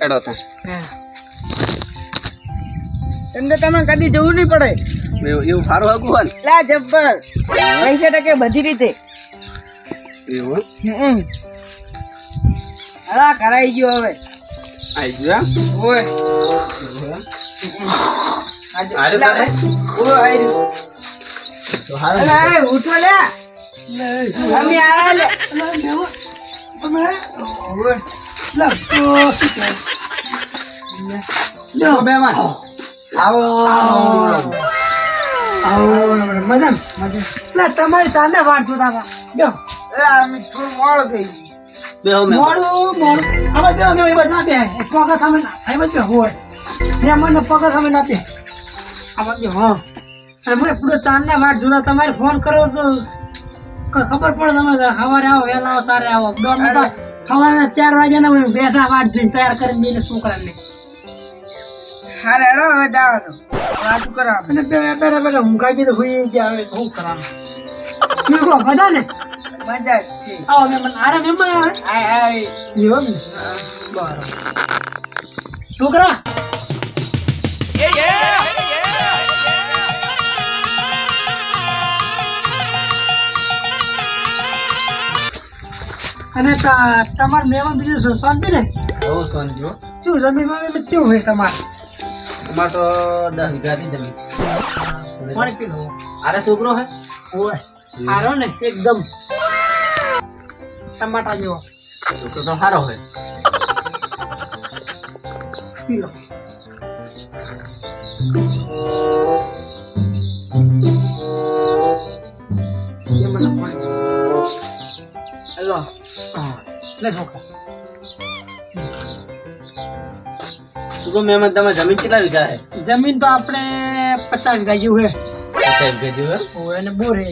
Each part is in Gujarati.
એડો તા તમને તમે કદી જવું નહીં પડે એવું સારું હતું હાલ લા જબ્બર 60% બધી રીતે એવું હા કરાઈ ગયો હવે આઈ ગયો ઓય આરે તારે ઓય આઈ તો હારું અલા ઉઠો લે અમે આયા લે અમે ઓય લા તો મહેમાન આવો મદન લા તમારી ચાંદે વાટ જોતા હતા જો અમે થોડું મોડું થઈ ગયું બેહો મોડું હવે જો અમે એ ના પે પગા સામે આઈ બચ્યો હોય મે મને પગા સામે ના પે આ જો હા અને મને પૂરો ચાંદને વાટ જોતા તમારે ફોન કરો તો ખબર પડે તમે સવારે આવો વહેલા આવો તારે આવો દોમ તો સવારે 4 વાગ્યાના હું બેઠા વાટ જોઈને તૈયાર કરીને બેને છોકરાને હા રેડો હવે જાવ તો વાત કરો અને પેલા ઊંઘાઈ ગઈ તો હોઈ જાય હવે શું કરવાનું ઠીકો મજા ને મજા છે આવો મેમન આરે મેમન આય યો ને બરાબર છોકરા અને તમાર મેમન બીજું શાંતિ ને ઓ સંજો શું જમીનમાં કેવું હોય તમારે અમાર તો 10 વીઘાની જમીન પાણી પી લો આરે છોકરો હે ઓય આરો ને એકદમ ટમાટા જેવો છોકરો તો સારો હે પી લો હેલો લે છોકરા તો મહેમાન તમે જમીન કેટલા વીઘા હે જમીન તો આપણે 50 વીઘા જેવું હે 50 વીઘા જેવું હે ઓય અને બોર હે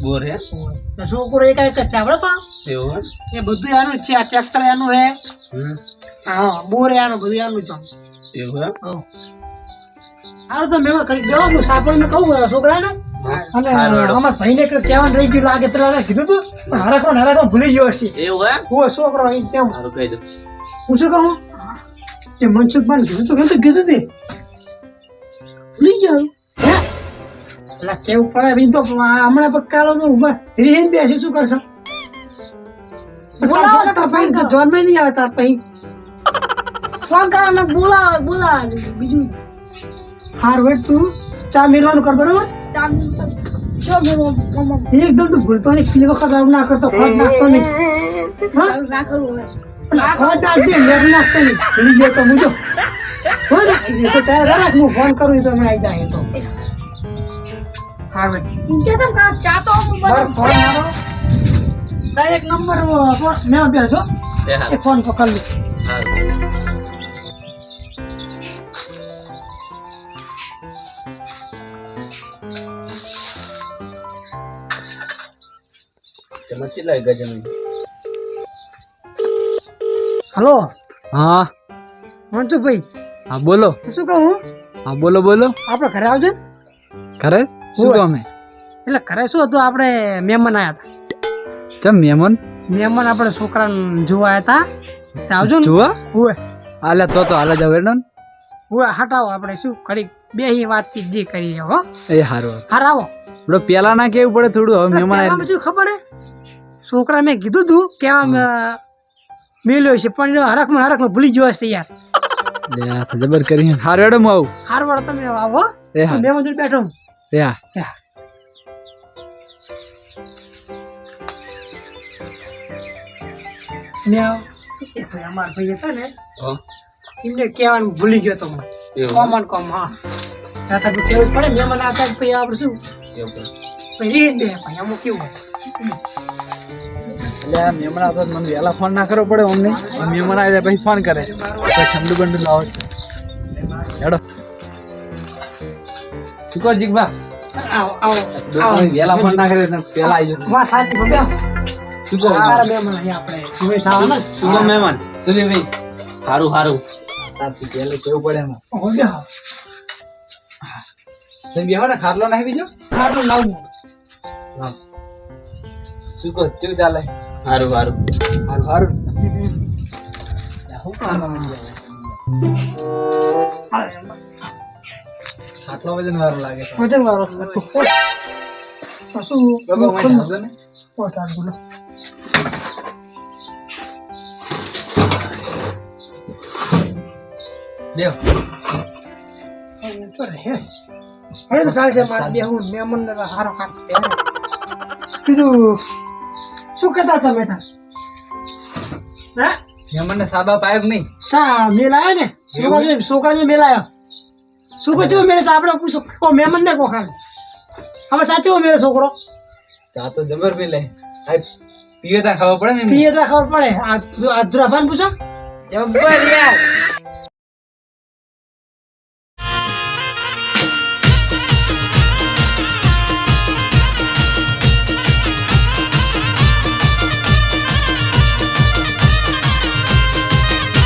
બોર હે ઓય છોકરો એક ચાવડો પા એવું હે એ બધું આનું છે આ ટ્રેક્ટર આનું હે હા બોર આનું બધું આનું છે એવું હે હારું તો મેં કરી દેવો હું સાપણ કહું છોકરાને અને અમાર ભાઈને કહેવાનું રહી ગયું લાગે પેલા કીધું તું હરાકો ભૂલી ગયો હશે એવું હે ઓ છોકરો અહીં કેમ સારું કહી દો હું શું કહું તે મનસુખ મને કીધું તે ભૂલી ગયો હે એટલે કેવું પડે બી તો હમણાં પક્કાલો તો રીહીન બેસી શું કરશે તાર ભાઈ તો જોનમાં નહીં આવે તાર ભાઈ ફોન કરીને બોલાવે બીજું હાર વેટ તું ચા મેળવાનું કર બરોબર એકદમ તું ભૂલતો નહીં પેલી વખત આવું ના કરતો ખોટ નાખતો નહીં ખોટ નાખજે મેળ નાખતો નહીં ભૂલી ગયો તો મુજો રાખ હું ફોન કરું તો મેં આવી જાય તો હા વેટ ફોન મારો ચા એક નંબર મેં બે છો એ ફોન પકડ લે કેટલા વીઘા જમીન હલો હા મનસુખભાઈ હા બોલો શું કહું હા બોલો બોલો આપણે ઘરે આવજો ખરે શું ગમે એટલે ઘરે શું હતું આપણે મહેમાન આવ્યા હતા ચમ મહેમાન આપણે છોકરાને જોવા આવ્યા હતા તે આવજો ને જોવા ઓય હાલે તો હાલે જાવ એડન ઓય હટાવો આપણે શું ઘડી બેહી વાતચીત જે કરીએ હો એ હારું હરાવો થોડો પેલા ના કેવું પડે થોડું હવે મહેમાન પહેલામાં શું ખબર હે છોકરા મેં કીધું તું કે આમ મેલ્યો છે પણ હરખમાં ભૂલી ગયો હશે યાર જબર કરી હારું એડમ આવું હારવાડ તમે આવો એ હા મહેમાન જોડે બેઠો એ હા અમારા ભાઈ હતા ને એમને કહેવાનું ભૂલી ગયો તો કોમન હા ત્યાં તો કેવું પડે મહેમાન આવતા જ પછી આપણે શું પછી બે ભાઈ અમુક કેવું એટલે મહેમાન આવતા મને વહેલા ફોન ના કરવો પડે અમને મહેમાન આવે પછી ફોન કરે ઠંડુ બંડુ લાવો હેડો શું કહો જીગભા વહેલા ફોન ના કરે પેલા આવી જતો વાત સાચી બબ્યા શું કહો મહેમાન અહીંયા આપણે જોઈ થવાના શું કહો મહેમાન ચલી ભાઈ સારું સારું તારથી પેલું કેવું પડે એમાં હો ગયા તમે બેહો ને ખાટલો નાખી બીજો ખાટલું લાવું શું કહો કેવું ચાલે સારું સારું હારું હારું શું કામ વજન વાળું લાગે છે. વજન વાળો પાછું બાબા, મને લોખંડનું. સમજો ને. પોતાર બોલો. લ્યો. હવે તો ચાલશે મારે બેહું મહેમાનને તો હારો કામ કીધું શું કહેતા તમે તાર હા મહેમાનને સાબા પાયો કે નહીં? સા મેલાયા ને છોકરાને મેલાયા શું કહ્યું મેળે તો આપણે પૂછો કો મહેમાન ને કો ખાને હવે સાચો મેળે છોકરો ચા તો જબર પી લે. આ પીવે ત્યાં ખબર પડે ને એમને. પીએ તો ખબર પડે આ ધ્રાભાન પૂછો જબ્બર યાર